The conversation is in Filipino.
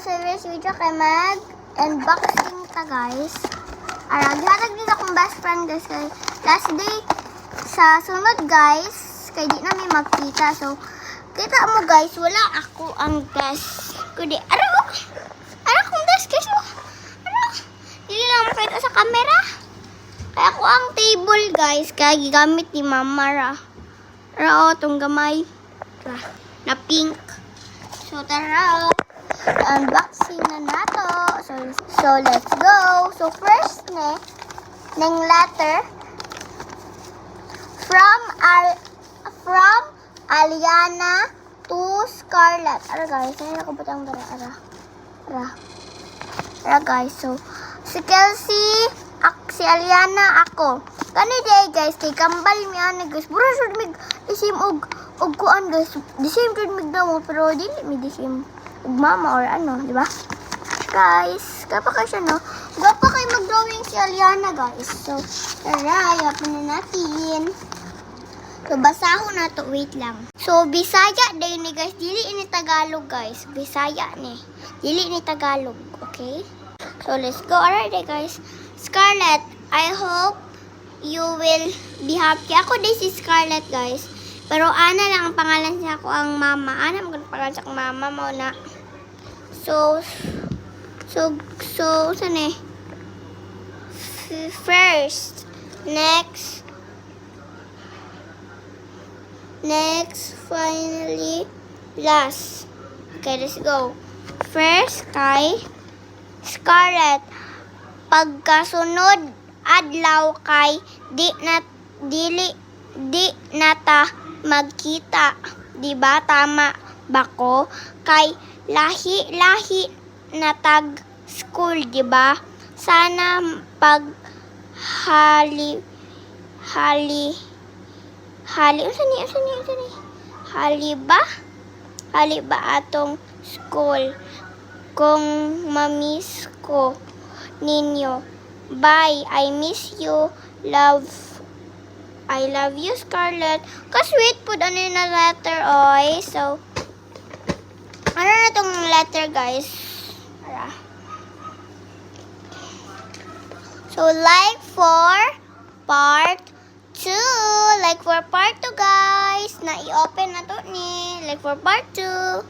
sa this video kay mag-unboxing ta guys. Gihatag din akong best friend guys. Kay last day sa sunod guys, kay di namin magkita. So, kita mo guys, wala ako ang desk. Kundi, ano akong desk guys. Dili lang makita sa camera. Kaya ako ang table guys, kaya gigamit ni Mama ra. Itong gamay. Na pink. So, tara. Unboxing na nato. So let's go. So, first neng letter from Aliana to Scarlett. Guys, ano ko ba itang guys. So, si Kelsey, si Aliana, ako. Kani day guys, kay kambal mi ana guys. Buro sud mig isim og kuan guys. Disim jud mig daw pero dili mi disim og mama or ano, di ba? Guys, kapa ka siya no. Gwapa kay mag-drawing si Aliana guys. So, tara, yapon na natin. So, basahon na to. Wait lang. So, Bisaya day ni guys. Dili ni Tagalog guys. Bisaya ni. Dili ni Tagalog. Okay? So, let's go. Alright guys. Scarlett, I hope you will be happy. Ako din si Scarlett guys. Pero Ana lang ang pangalan niya ako ang mama. Ana ang pangalan siya akong mama mo na. So, saan eh? First, next, finally, last. Okay, let's go. First, kay Scarlett. Pagkasunod, adlaw kay dili nata magkita. Diba? Tama ba ko? Kay lahi natag school, diba? Sana pag hali ba atong school kung mamiss ko ninyo. Bye. I miss you. I love you, Scarlett. Ka-sweet po ano na letter, oy. So, ano na tong letter, guys? So, like for part 2. Like for part 2, guys. Na i-open na to ni. Like for part 2.